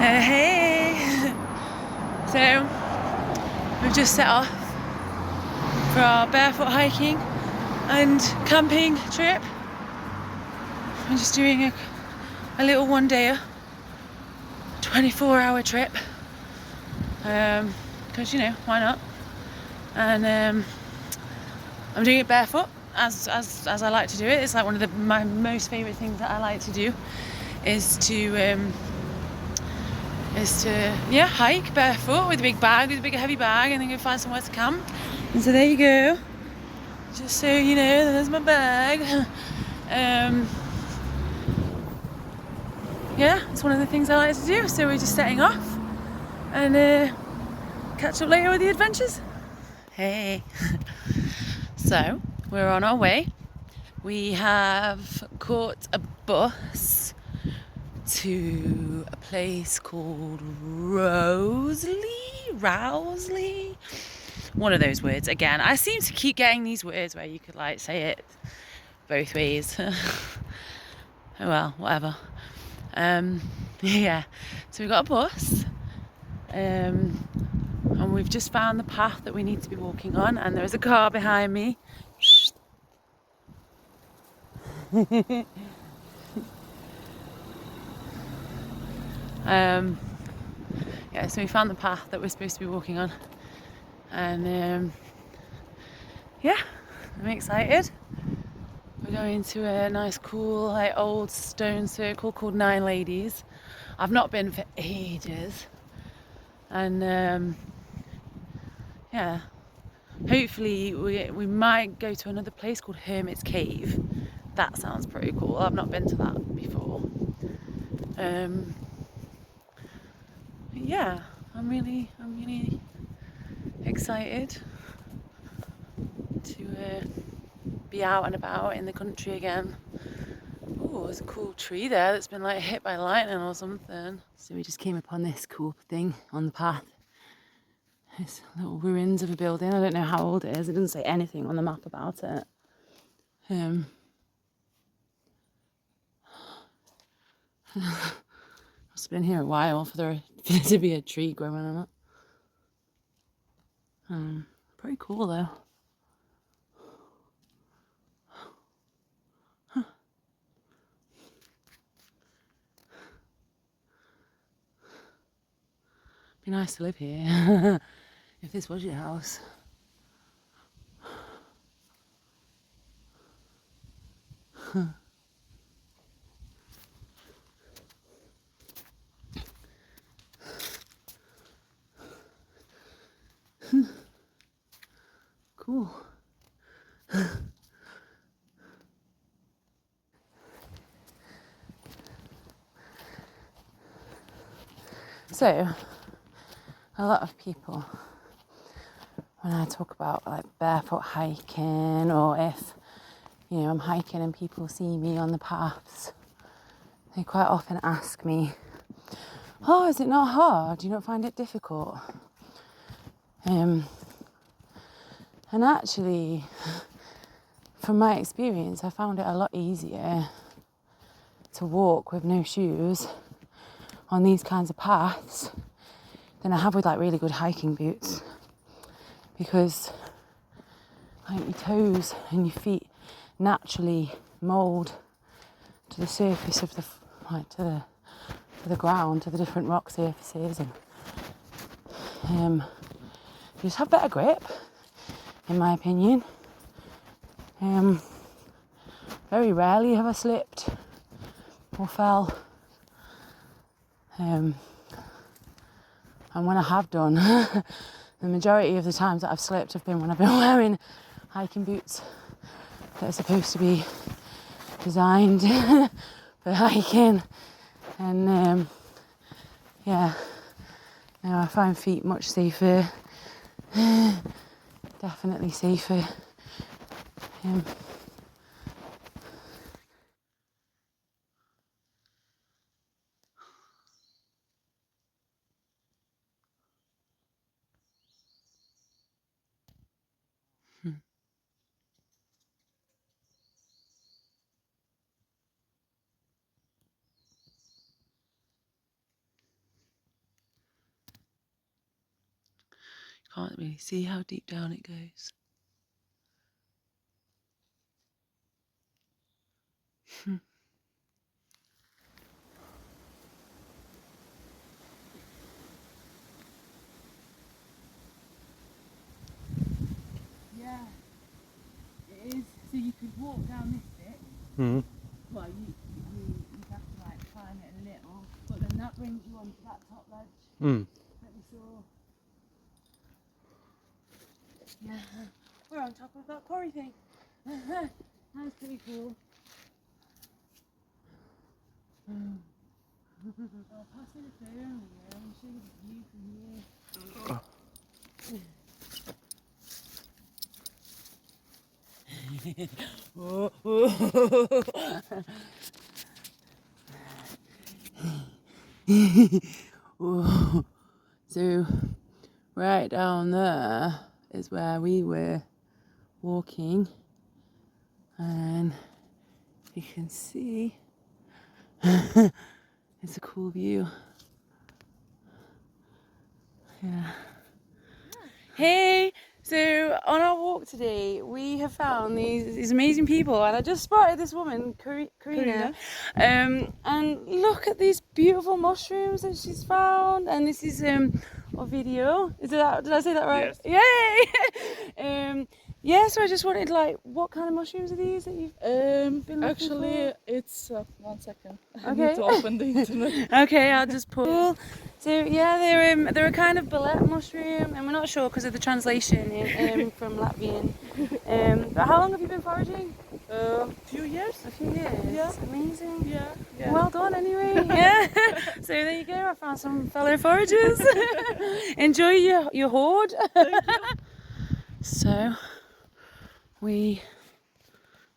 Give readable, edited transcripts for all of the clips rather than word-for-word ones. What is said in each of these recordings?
Hey! So, we've just set off for our barefoot hiking and camping trip. We're just doing a little one-dayer, 24-hour trip. Because, you know, why not? And I'm doing it barefoot, as I like to do it. It's like one of my most favourite things that I like to do is to hike barefoot with a big big heavy bag, and then go find somewhere to camp. And so there you go, just so you know, there's my bag. Yeah, it's one of the things I like to do. So we're just setting off and catch up later with the adventures. Hey. So we're on our way. We have caught a bus to a place called Rowsley, one of those words. Again, I seem to keep getting these words where you could like say it both ways. Oh well, whatever. Yeah, so we got a bus, and we've just found the path that we need to be walking on, and there's a car behind me. Yeah, so we found the path that we're supposed to be walking on, and yeah, I'm excited. We're going to a nice, cool, like old stone circle called Nine Ladies. I've not been for ages, and yeah, hopefully we might go to another place called Hermit's Cave. That sounds pretty cool. I've not been to that before. Yeah, I'm really excited to be out and about in the country again. Oh, there's a cool tree there that's been like hit by lightning or something. So we just came upon this cool thing on the path. It's little ruins of a building. I don't know how old it is. It doesn't say anything on the map about it. Must have been here a while for there to be a tree growing on it. Pretty cool though. Be nice to live here if this was your house. Cool. So, a lot of people, when I talk about like barefoot hiking, or if, you know, I'm hiking and people see me on the paths, they quite often ask me, oh, is it not hard? Do you not find it difficult? And actually, from my experience, I found it a lot easier to walk with no shoes on these kinds of paths than I have with like really good hiking boots, because like your toes and your feet naturally mould to the surface of to the ground, to the different rock surfaces, and you just have better grip, in my opinion. Very rarely have I slipped or fell, and when I have done, the majority of the times that I've slipped have been when I've been wearing hiking boots that are supposed to be designed for hiking, and yeah, now I find feet much safer, definitely safer. can't really see how deep down it goes. Yeah, it is. So you could walk down this bit. Mm. Well, you'd have to like climb it a little, but then that brings you onto that top ledge Mm. that we saw. Yeah, we're on top of that quarry thing. That's pretty cool. I'll pass you the phone here and show you the view from here. Oh, oh. So right down there is where we were walking, and you can see it's a cool view. Yeah. Hey, so on our walk today, we have found these amazing people, and I just spotted this woman, Karina. And look at these beautiful mushrooms that she's found. And this is a video. Did I say that right? Yes. Yay! Yeah. So I just wanted, like, what kind of mushrooms are these that you've been looking Actually, for? it's 1 second. I Okay. need to open the internet. Okay, I'll just pull. So yeah, they're a kind of ballet mushroom, and we're not sure because of the translation from Latvian. But how long have you been foraging? Few years. A few years. Yeah. Amazing. Yeah. Well done, anyway. Yeah. So there you go. I found some fellow foragers. Enjoy your hoard. Thank you. So we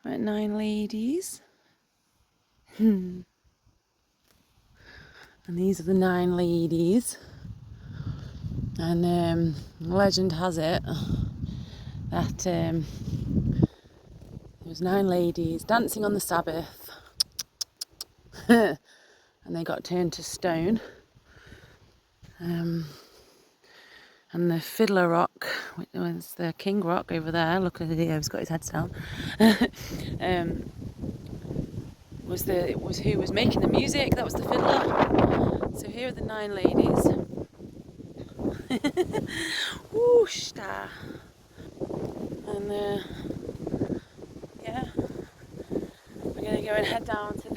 are at 9 Ladies. And these are the 9 ladies, and legend has it that there was 9 ladies dancing on the Sabbath, and they got turned to stone. And the Fiddler Rock, which was the King Rock over there, look at it, he's got his head down, was who was making the music. That was the fiddler. So here are the 9 ladies. Whoosh da. And yeah, we're gonna go and head down to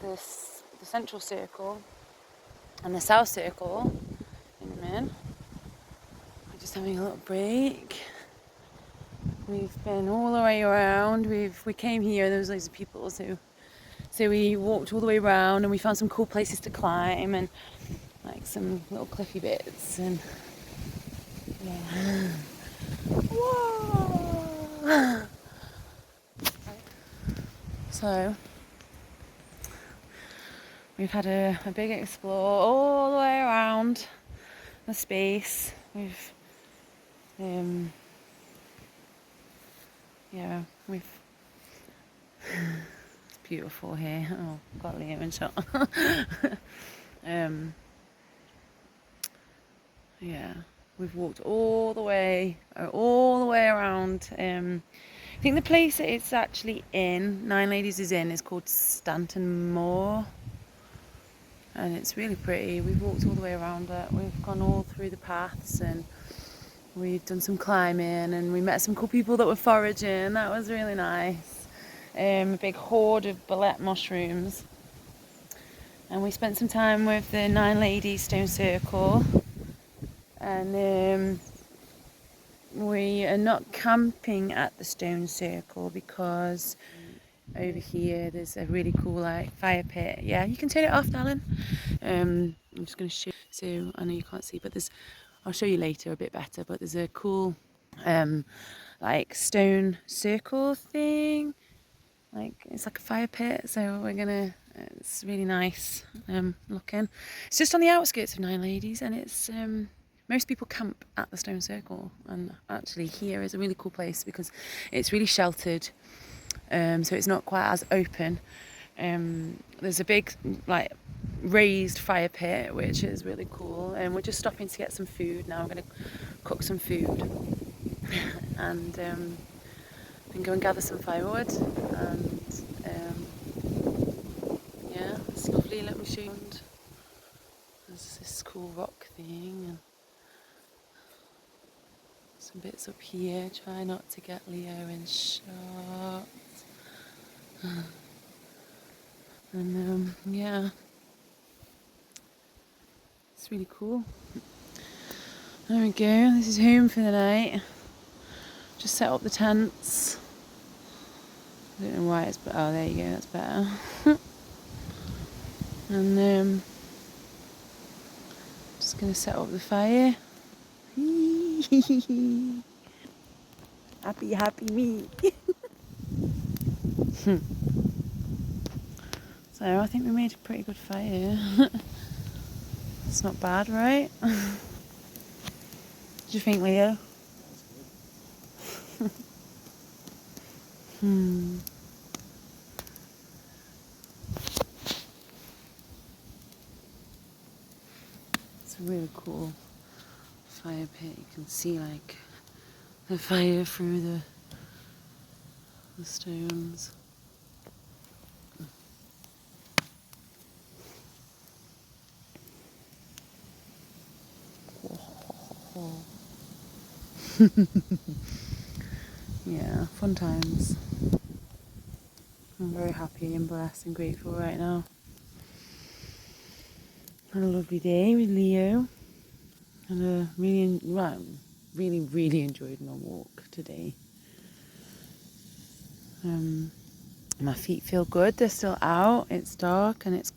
the central circle and the south circle in a minute. We're just having a little break. We've been all the way around. We came here. There was loads of people, so we walked all the way around, and we found some cool places to climb and like some little cliffy bits, and yeah. Whoa! So we've had a big explore all the way around the space. We've it's beautiful here. Oh, got Liam in shot. Yeah, we've walked all the way around. I think the place that it's actually in, 9 Ladies is in, is called Stanton Moor, and it's really pretty. We've walked all the way around it. We've gone all through the paths, and we've done some climbing, and we met some cool people that were foraging. That was really nice. A big hoard of ballet mushrooms, and we spent some time with the 9 Ladies Stone Circle. And we are not camping at the Stone Circle because over here there's a really cool like fire pit. Yeah, you can turn it off, darling. I'm just going to show you. So I know you can't see, but I'll show you later a bit better. But there's a cool like stone circle thing. Like it's like a fire pit. So it's really nice looking. It's just on the outskirts of 9 Ladies, and it's most people camp at the Stone Circle, and actually here is a really cool place because it's really sheltered, so it's not quite as open, there's a big like raised fire pit, which is really cool, and we're just stopping to get some food now. I'm going to cook some food and then go and gather some firewood, and yeah, it's lovely. Let me show you. There's this cool rock thing and some bits up here. Try not to get Leo in shot. And yeah, it's really cool. There we go, this is home for the night. Just set up the tents. I don't know why it's, but oh, there you go, that's better. And just gonna set up the fire. Happy me. So I think we made a pretty good fire. It's not bad, right? What do you think, Leo? It's a really cool fire pit. You can see like the fire through the stones. Yeah, fun times. I'm very happy and blessed and grateful right now. Had a lovely day with Leo. And really enjoyed my walk today. My feet feel good. They're still out. It's dark and it's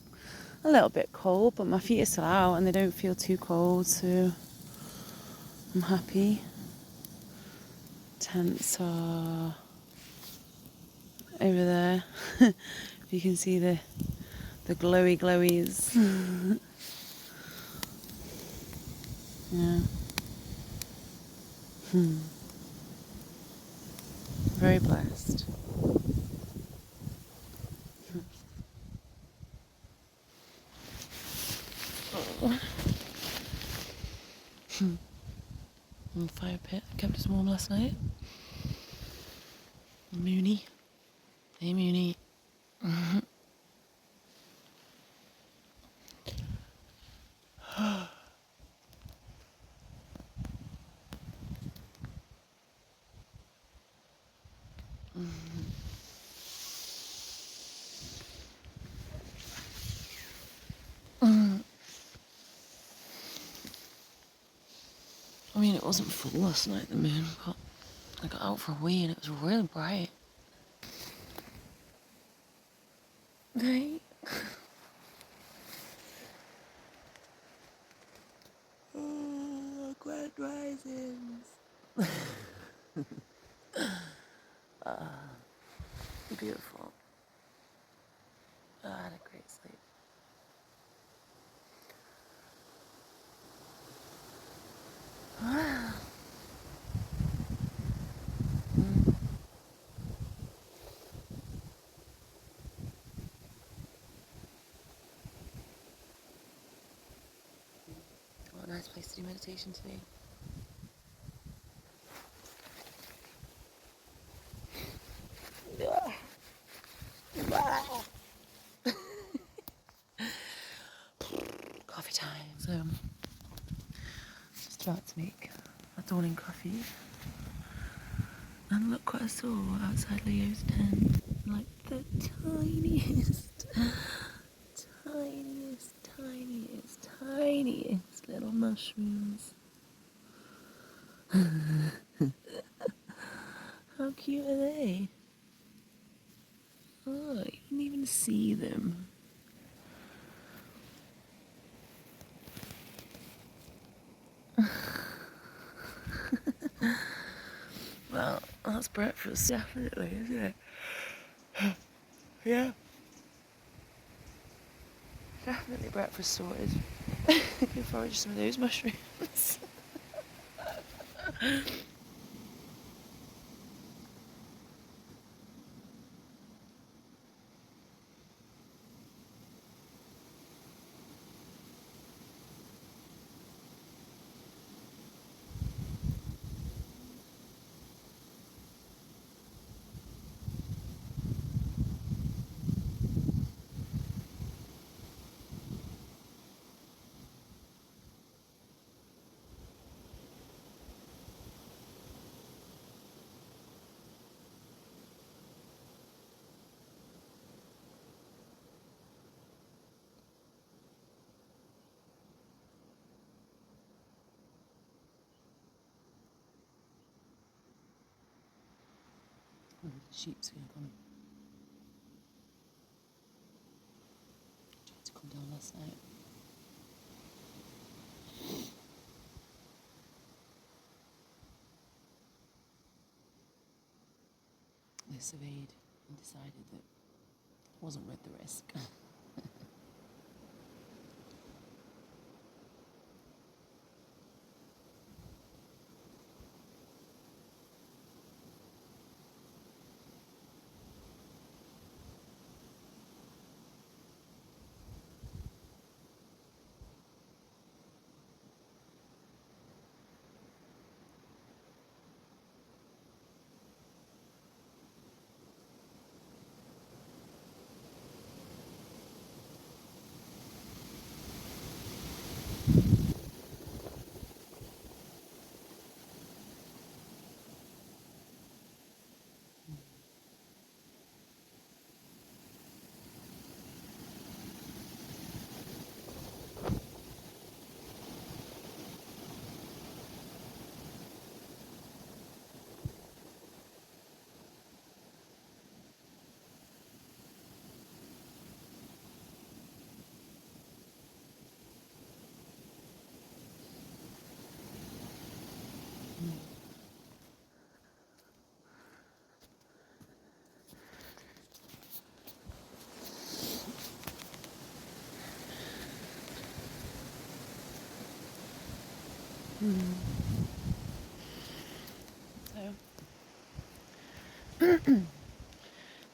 a little bit cold, but my feet are still out and they don't feel too cold, so I'm happy. Tents are over there. You can see the glowies. Yeah. Very blessed. Fire pit. Kept us warm last night. Mooney. Hey, Mooney. I mean, it wasn't full last night, the moon, but I got out for a wee and it was really bright. Right? Oh, grand risings. Beautiful. I had a great sleep. What a nice place to do meditation today. Coffee time. So, just about to make a dawning coffee. And look what I saw outside Leo's tent. Like the tiniest little mushrooms. How cute are they? Oh, you can even see them. Well, that's breakfast, definitely, isn't it? Yeah. Definitely breakfast sorted. Looking forward to some of those mushrooms. the sheep's going to come. Tried to come down last night. They surveyed and decided that it wasn't worth the risk. So,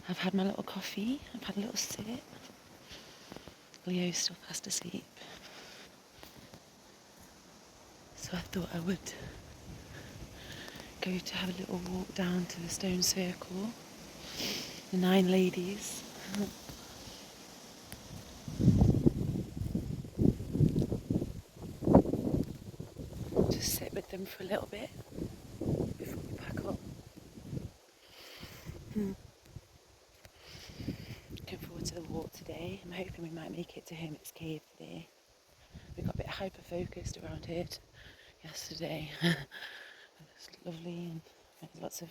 I've had my little coffee, I've had a little sit. Leo's still fast asleep. So I thought I would go to have a little walk down to the stone circle. The 9 ladies. Just sit with them for a little bit before we pack up. Looking forward to the walk today. I'm hoping we might make it to Hermit's Cave today. We got a bit hyper focused around here yesterday. It's lovely, and there's lots of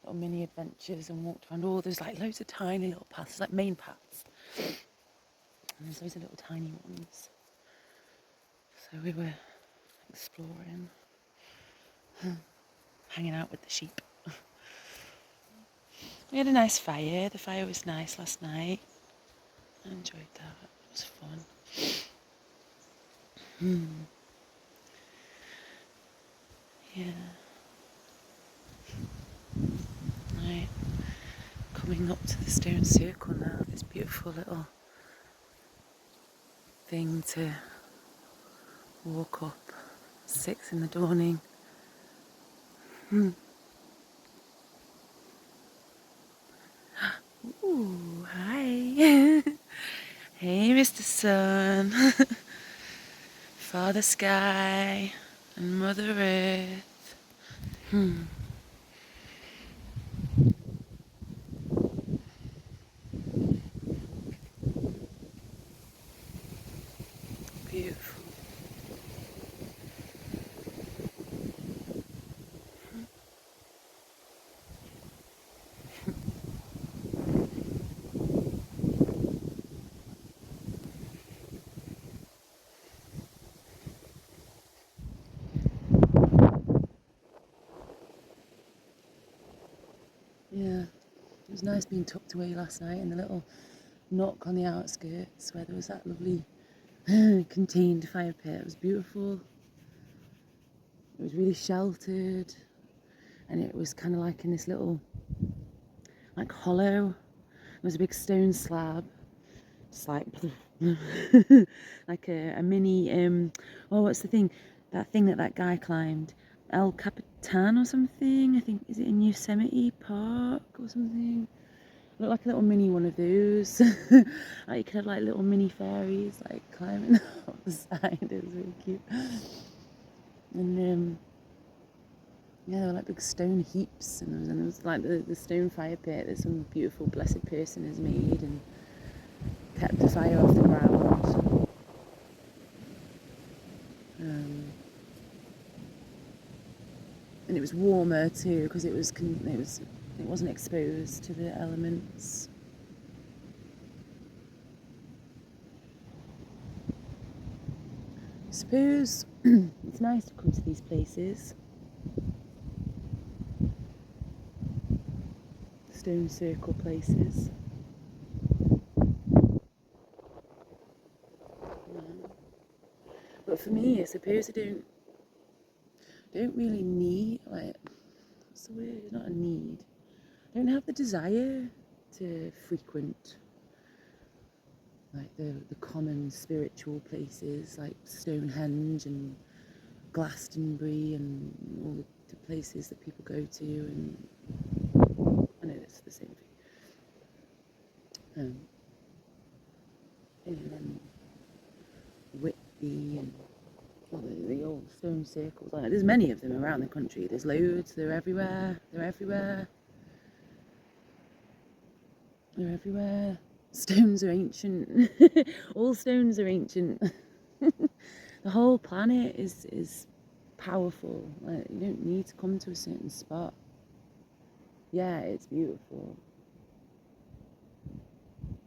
little mini adventures, and walked around all those like loads of tiny little paths, like main paths. And there's loads of little tiny ones. So we were exploring, hanging out with the sheep. We had a nice fire. The fire was nice last night. I enjoyed that. It was fun. Yeah. Right. Coming up to the stone circle now. This beautiful little thing to walk up. 6 in the dawning. Ooh, hi. Hey, Mr. Sun. Father Sky and Mother Earth. Beautiful. Yeah, it was nice being tucked away last night in the little nook on the outskirts where there was that lovely contained fire pit. It was beautiful. It was really sheltered, and it was kind of like in this little like hollow. There was a big stone slab, just like like a mini oh, what's the thing? That thing that guy climbed, El Capitan or something. I think, is it in Yosemite Park or something? Looked like a little mini one of those. Like you could have like little mini fairies like climbing up the side. It was really cute. And yeah, there were like big stone heaps, and there was like the stone fire pit that some beautiful blessed person has made and kept the fire off the ground. And it was warmer too because it was It wasn't exposed to the elements. I suppose it's nice to come to these places. Stone circle places. But for me, I suppose I don't really need, like, what's the word? Not a need. I don't have the desire to frequent like the common spiritual places like Stonehenge and Glastonbury and all the places that people go to, and I know it's the same thing. And Whitby and all the old stone circles. There's many of them around the country. There's loads. They're everywhere. They're everywhere. They're everywhere. Stones are ancient. All stones are ancient. The whole planet is powerful. Like, you don't need to come to a certain spot. Yeah, it's beautiful.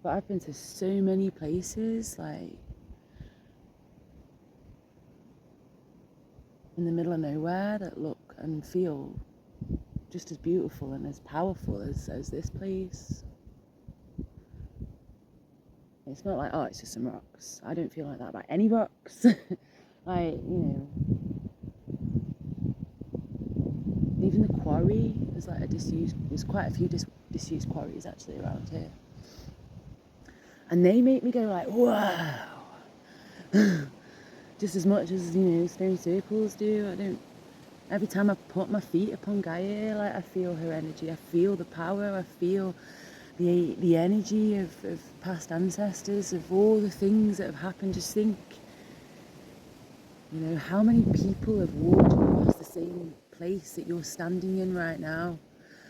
But I've been to so many places, like in the middle of nowhere, that look and feel just as beautiful and as powerful as this place. It's not like, oh, it's just some rocks. I don't feel like that about any rocks. Like, you know, even the quarry, there's quite a few disused quarries actually around here. And they make me go like, wow. Just as much as, you know, stone circles do. Every time I put my feet upon Gaia, like, I feel her energy. I feel the power. I feel the energy of past ancestors, of all the things that have happened. Just think, you know, how many people have walked across the same place that you're standing in right now?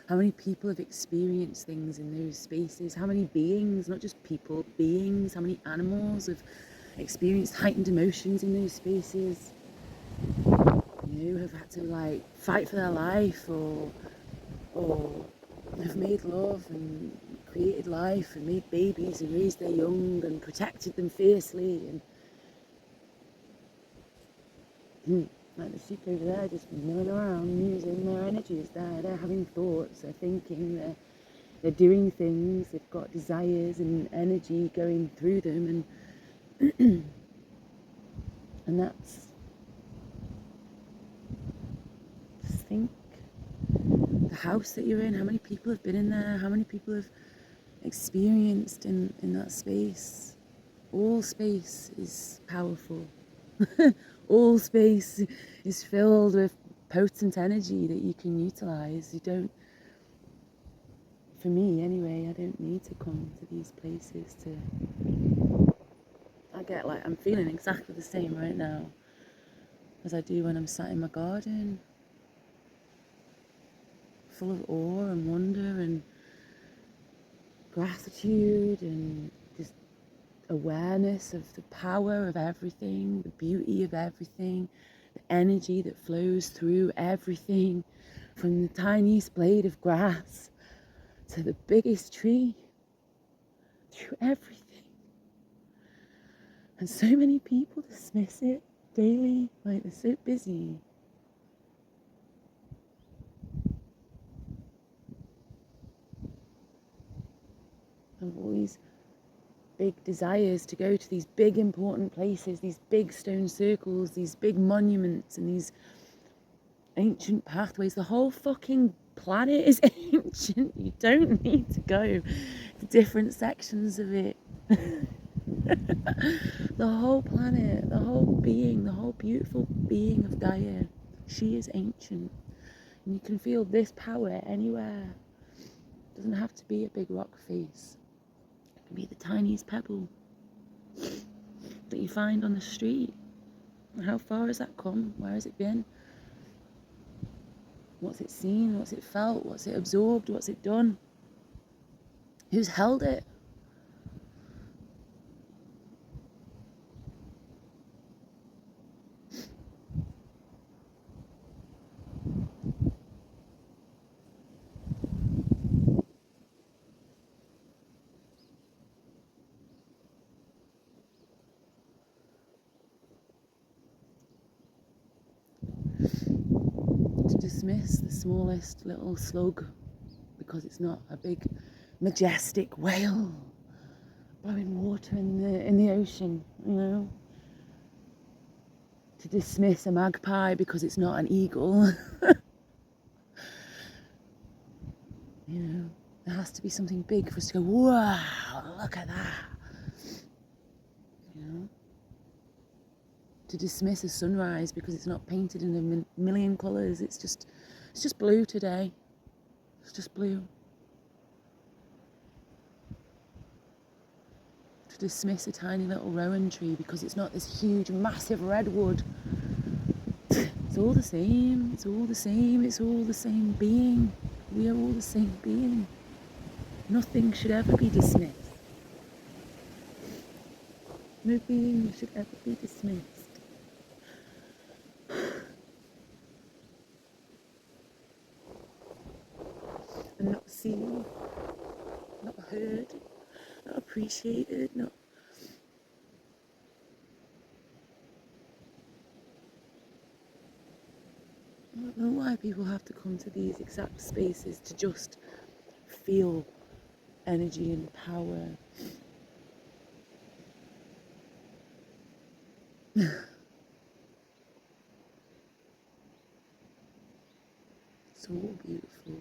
How many people have experienced things in those spaces? How many beings, not just people, beings, how many animals have experienced heightened emotions in those spaces? You know, have had to like fight for their life, or have made love and created life and made babies and raised their young and protected them fiercely, and like the sheep over there just milling around, using their energies. They're having thoughts, they're thinking, they're doing things, they've got desires and energy going through them, and and that's, just think, the house that you're in, how many people have been in there, how many people have experienced in that space. All space is powerful. All space is filled with potent energy that you can utilize. You don't, for me anyway, I don't need to come to these places to, I get like, I'm feeling exactly the same right now as I do when I'm sat in my garden, full of awe and wonder and gratitude and just awareness of the power of everything, the beauty of everything, the energy that flows through everything, from the tiniest blade of grass to the biggest tree, through everything. And so many people dismiss it daily, like they're so busy. And all these big desires to go to these big important places, these big stone circles, these big monuments and these ancient pathways. The whole fucking planet is ancient. You don't need to go to different sections of it. The whole planet, the whole being, the whole beautiful being of Gaia, she is ancient. And you can feel this power anywhere. It doesn't have to be a big rock face. It can be the tiniest pebble that you find on the street. How far has that come? Where has it been? What's it seen? What's it felt? What's it absorbed? What's it done? Who's held it? To dismiss the smallest little slug because it's not a big majestic whale blowing water in the ocean, you know. To dismiss a magpie because it's not an eagle. You know, there has to be something big for us to go, wow, look at that. You know? To dismiss a sunrise because it's not painted in a million colours. It's just blue today. It's just blue. To dismiss a tiny little rowan tree because it's not this huge, massive redwood. It's all the same. It's all the same. It's all the same being. We are all the same being. Nothing should ever be dismissed. No being should ever be dismissed. And not seen, not heard, not appreciated, not... I don't know why people have to come to these exact spaces to just feel energy and power. So beautiful.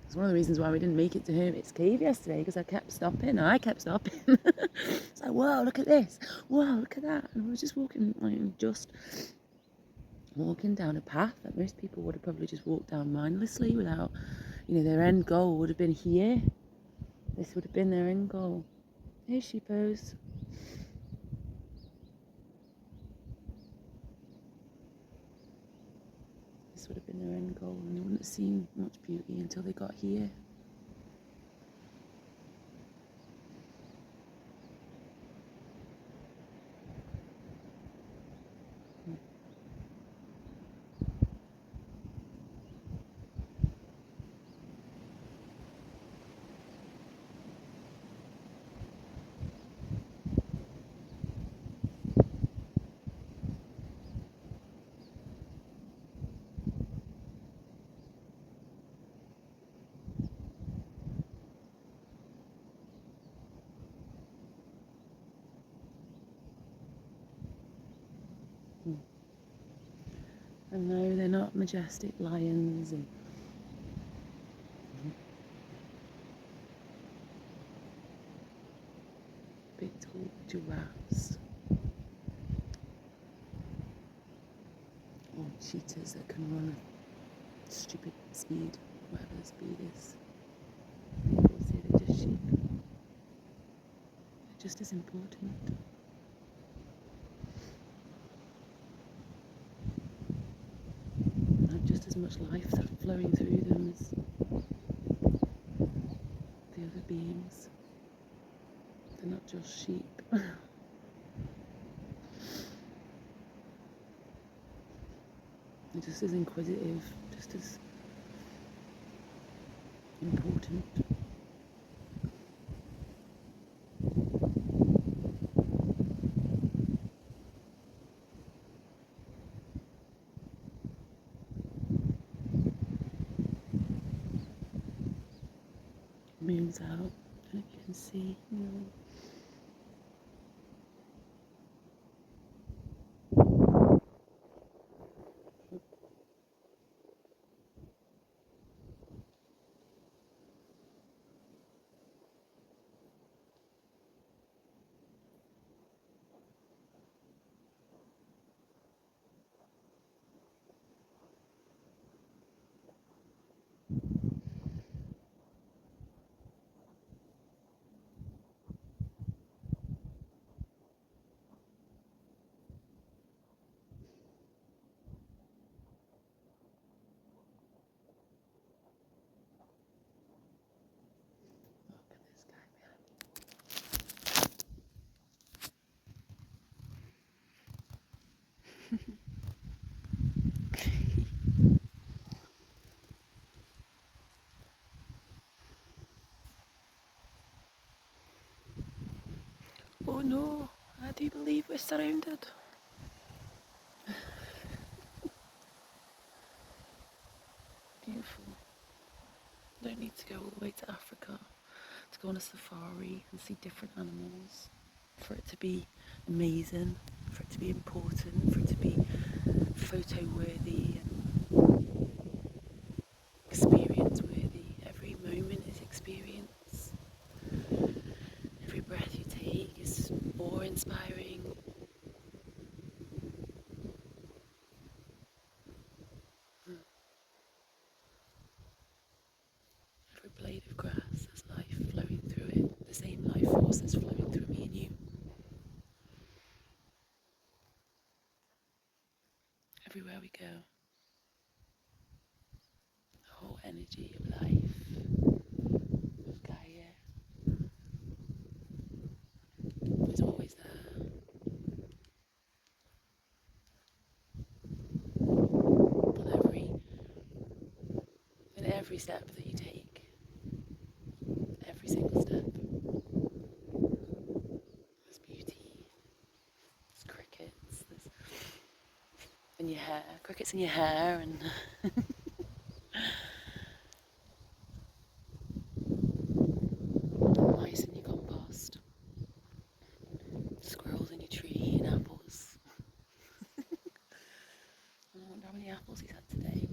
It's one of the reasons why we didn't make it to Hermit's Cave yesterday, because I kept stopping. It's like, whoa, look at this. Whoa, look at that. And we were just walking down a path that most people would have probably just walked down mindlessly without, you know, their end goal would have been here. This would have been their end goal. Hey, sheepos. This would have been their end goal, and they wouldn't have seen much beauty until they got here. And no, they're not majestic lions and big tall giraffes or cheetahs that can run at stupid speed, whatever the speed is. People say they're just sheep. They're just as important. Have just as much life flowing through them as the other beings. They're not just sheep. They're just as inquisitive, just as important. Moon's out. I don't know if you can see. No. Look at this guy behind. Oh no, I do believe we're surrounded. Don't need to go all the way to Africa to go on a safari and see different animals. For it to be amazing, for it to be important, for it to be photo worthy and experience worthy. Every moment is experience. Every breath you take is awe inspiring. Every blade of grass has life flowing through it, the same life force that's flowing through me and you. Everywhere we go, the whole energy of life, of Gaia, is always there. In every step that you take, every single step, there's beauty, there's crickets, there's in your hair, crickets in your hair, and mice in your compost, squirrels in your tree, and apples. I wonder how many apples he's had today.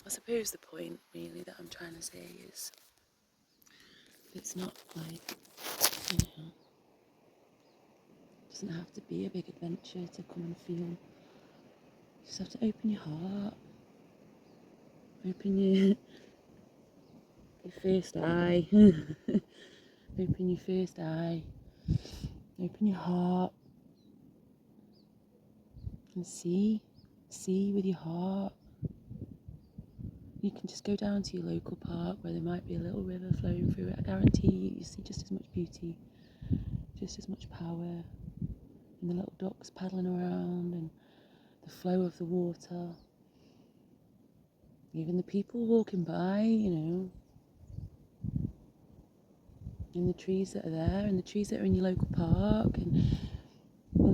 I suppose the point really that I'm trying to say is it's not like, it doesn't have to be a big adventure to come and feel. You just have to open your heart, open your first eye, open your first eye, open your heart and see with your heart. You can just go down to your local park where there might be a little river flowing through it. I guarantee you see just as much beauty, just as much power, and the little ducks paddling around and the flow of the water. Even the people walking by, and the trees that are there, and the trees that are in your local park, and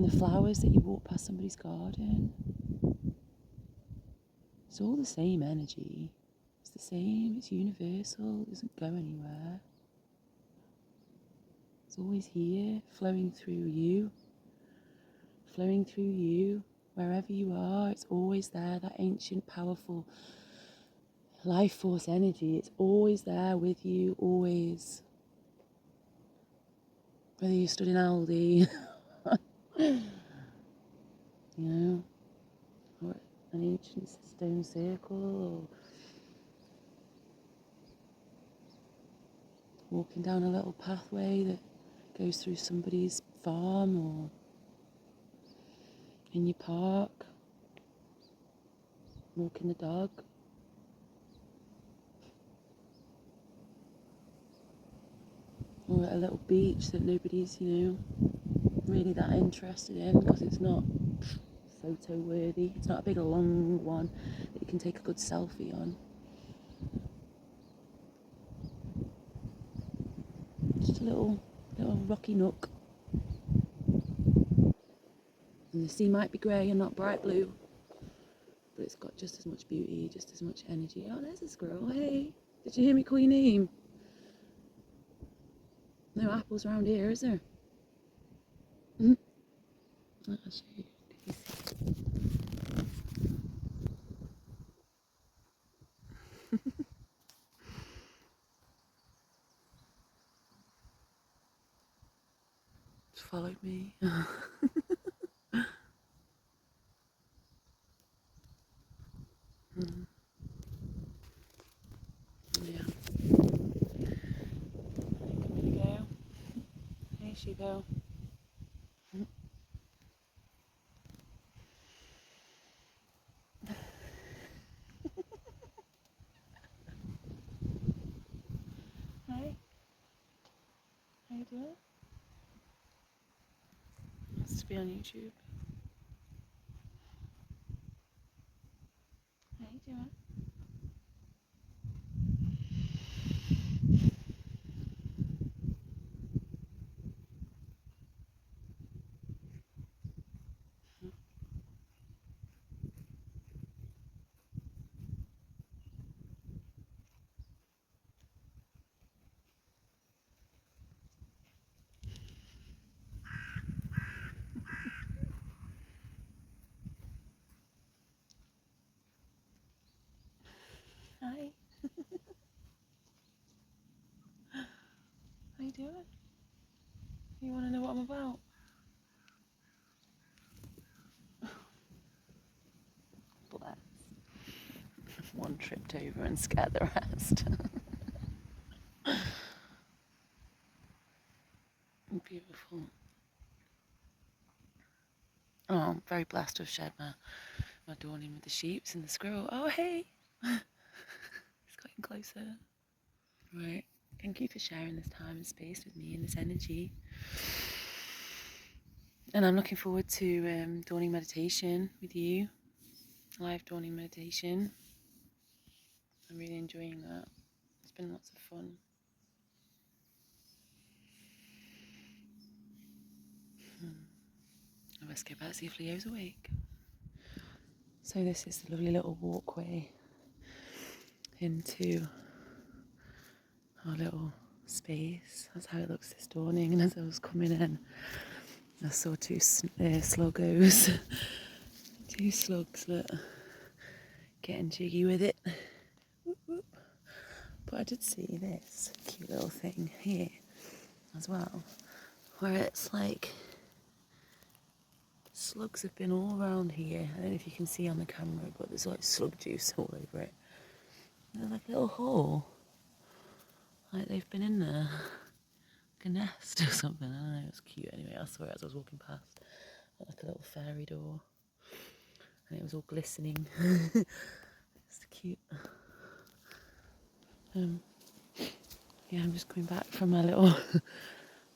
the flowers that you walk past somebody's garden. It's all the same energy. It's the same, it's universal, it doesn't go anywhere. It's always here, flowing through you, wherever you are. It's always there, that ancient, powerful life force energy. It's always there with you, always. Whether you stood in Aldi, or an ancient stone circle, or walking down a little pathway that goes through somebody's farm, or in your park, walking the dog. Or at a little beach that nobody's, really that interested in because it's not photo worthy. It's not a big long one that you can take a good selfie on. Just a little rocky nook. And the sea might be grey and not bright blue, but it's got just as much beauty, just as much energy. Oh, there's a squirrel. Hey, did you hear me call your name? No apples around here, is there? Mm-hmm. I'll show you. Can you see? Just followed me. Yeah. There you go. Hey, sheepo. Hey. How you doing? Wants to be on YouTube. doing? Hi. How you doing? You want to know what I'm about? Bless. One tripped over and scared the rest. Beautiful. Oh, I'm very blessed to have shared my dawning with the sheeps and the squirrel. Oh, hey! It's getting closer. Right. Thank you for sharing this time and space with me and this energy. And I'm looking forward to dawning meditation with you. Live dawning meditation. I'm really enjoying that. It's been lots of fun. I must go back see if Leo's awake. So this is the lovely little walkway into our little space. That's how it looks this dawning. And as I was coming in, I saw two sluggos, two slugs that are getting jiggy with it. Whoop, whoop. But I did see this cute little thing here as well, where it's like slugs have been all around here. I don't know if you can see on the camera, but there's like slug juice all over it. And there's like a little hole, like they've been in there, like a nest or something. I don't know, it was cute anyway. I saw it as I was walking past, like a little fairy door, and it was all glistening. It's cute. Yeah, I'm just coming back from my little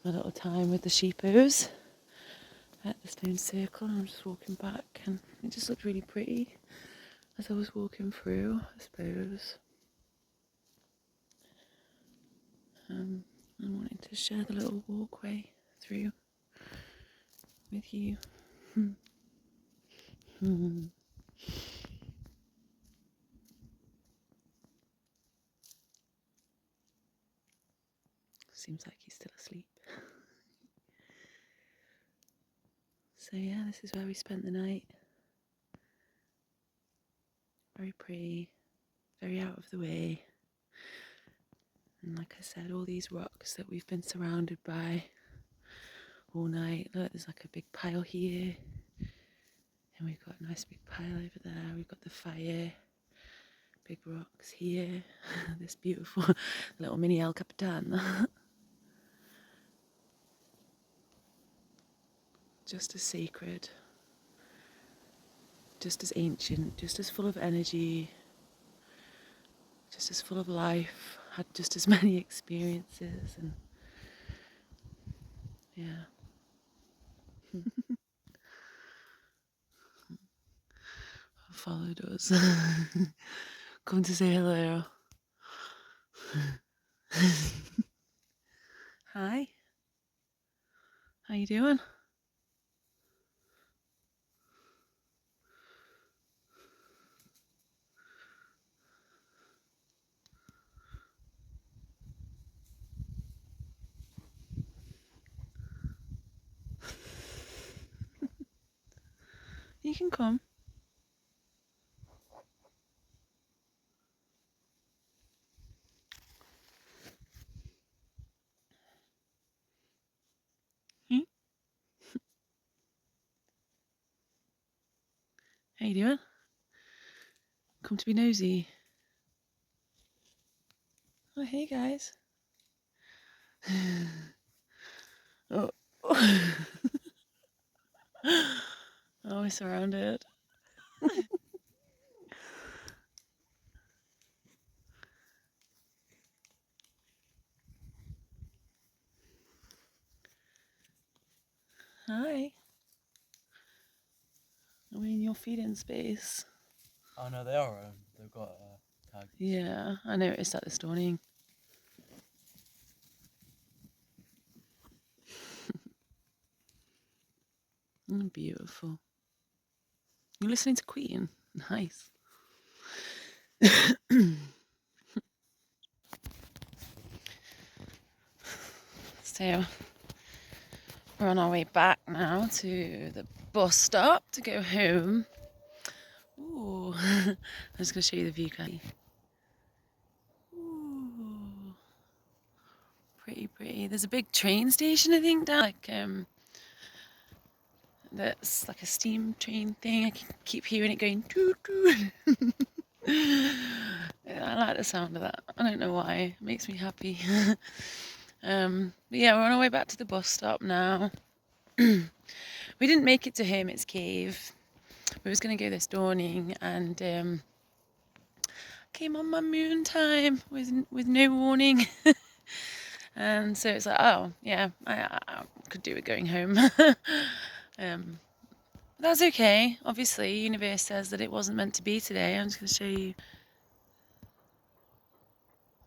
my little time with the sheepos at the stone circle, and I'm just walking back, and it just looked really pretty as I was walking through, I suppose. I wanted to share the little walkway through with you. Seems like he's still asleep. So yeah, this is where we spent the night. Very pretty, very out of the way. And like I said, all these rocks that we've been surrounded by all night. Look, there's like a big pile here. And we've got a nice big pile over there. We've got the fire. Big rocks here. This beautiful little mini El Capitan. Just as sacred. Just as ancient. Just as full of energy. Just as full of life. Had just as many experiences. And yeah. Followed us. Come to say hello. Hi. How you doing? You can come. Hmm? How you doing? Come to be nosy. Oh, hey guys. Oh. Oh, we're surrounded. Hi. Are we in your feeding space? Oh no, they are. They've got tags. Yeah, I noticed that this morning. Beautiful. You're listening to Queen? Nice. So, we're on our way back now to the bus stop to go home. Ooh, I'm just going to show you the view, Kathy. Ooh, pretty, pretty. There's a big train station, I think, down like that's like a steam train thing. I can keep hearing it going doo doo. I like the sound of that. I don't know why. It makes me happy. But yeah, we're on our way back to the bus stop now. We didn't make it to Hermit's Cave. We was going to go this morning, and came on my moon time with no warning. And so it's like, oh yeah, I could do with going home. That's okay. Obviously, universe says that it wasn't meant to be today. I'm just going to show you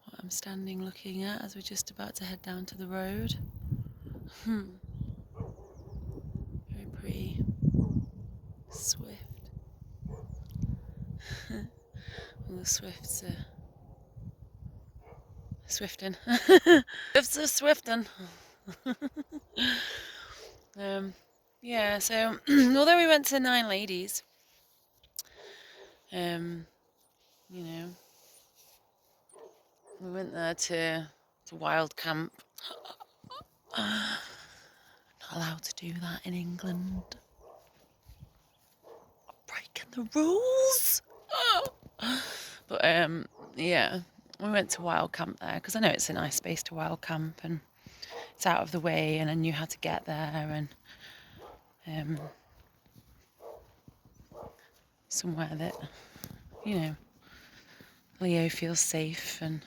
what I'm standing looking at as we're just about to head down to the road. Very pretty. Swift. All the swifts are swifting. Swifts are swifting. Yeah, so although we went to Nine Ladies, you know, we went there to Wild Camp. Not allowed to do that in England. Breaking the rules. But yeah, we went to Wild Camp there because I know it's a nice space to Wild Camp, and it's out of the way, and I knew how to get there, and somewhere that, you know, Leo feels safe. And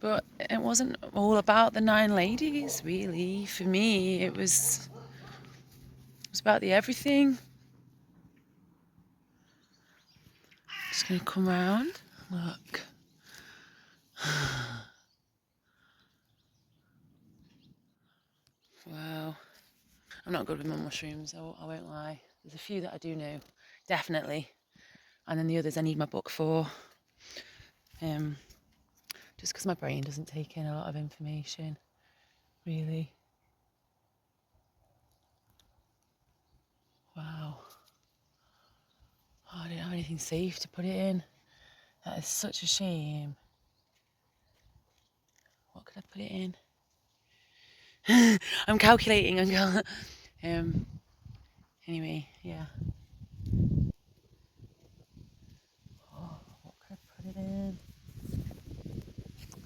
but it wasn't all about the Nine Ladies, really. For me, it was about the everything. Just gonna come round. Look. Wow. I'm not good with my mushrooms, I won't lie. There's a few that I do know, definitely. And then the others I need my book for. Just because my brain doesn't take in a lot of information, really. Wow. Oh, I didn't have anything safe to put it in. That is such a shame. What could I put it in? I'm calculating. Anyway, yeah. Oh, what could I put it in?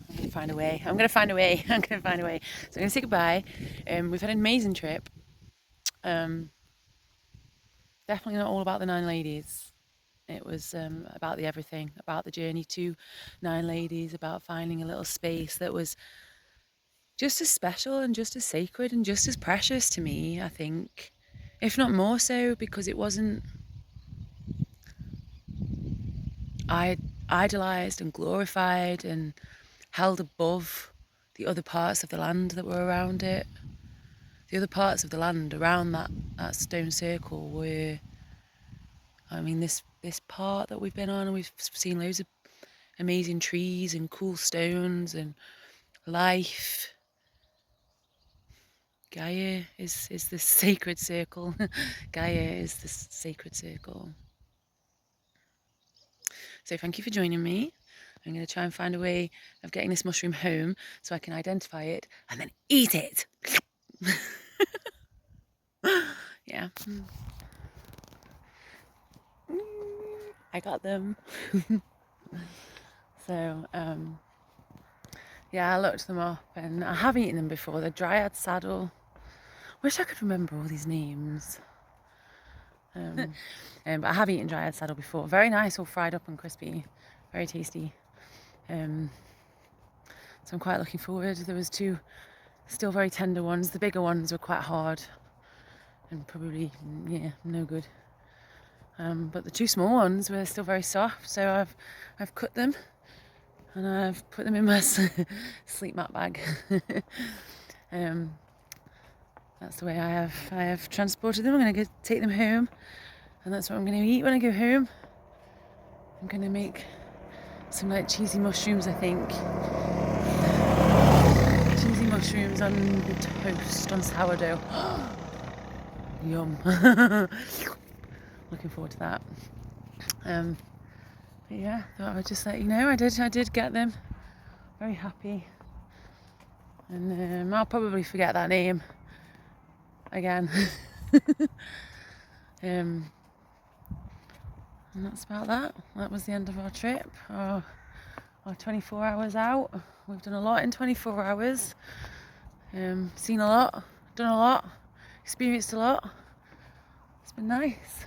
I'm going to find a way. I'm going to find a way. So I'm going to say goodbye. We've had an amazing trip. Definitely not all about the Nine Ladies. It was about the everything, about the journey to Nine Ladies, about finding a little space that was just as special and just as sacred and just as precious to me, I think. If not more so, because it wasn't idolised and glorified and held above the other parts of the land that were around it. The other parts of the land around that stone circle were, I mean, this part that we've been on, and we've seen loads of amazing trees and cool stones and life. Gaia is this sacred circle. Gaia is this sacred circle. So thank you for joining me. I'm going to try and find a way of getting this mushroom home so I can identify it and then eat it. Yeah. I got them. So, yeah, I looked them up and I have eaten them before. The Dryad Saddle. Wish I could remember all these names. But I have eaten Dryad Saddle before. Very nice, all fried up and crispy. Very tasty. So I'm quite looking forward. There was two still very tender ones. The bigger ones were quite hard and probably, yeah, no good. but the two small ones were still very soft, so I've cut them and I've put them in my sleep mat bag. That's the way I have transported them. I'm going to go take them home, and that's what I'm going to eat when I go home. I'm going to make some like cheesy mushrooms, I think. Cheesy mushrooms on toast, on sourdough. Yum. Looking forward to that. But yeah, thought I would just let you know I did get them. Very happy. And I'll probably forget that name again. And that's about that. That was the end of our trip. Our 24 hours out. We've done a lot in 24 hours. Seen a lot, done a lot, experienced a lot. It's been nice.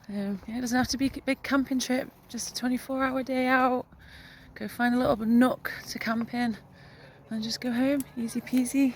Yeah, it doesn't have to be a big camping trip, just a 24-hour day out. Go find a little nook to camp in and just go home, easy peasy.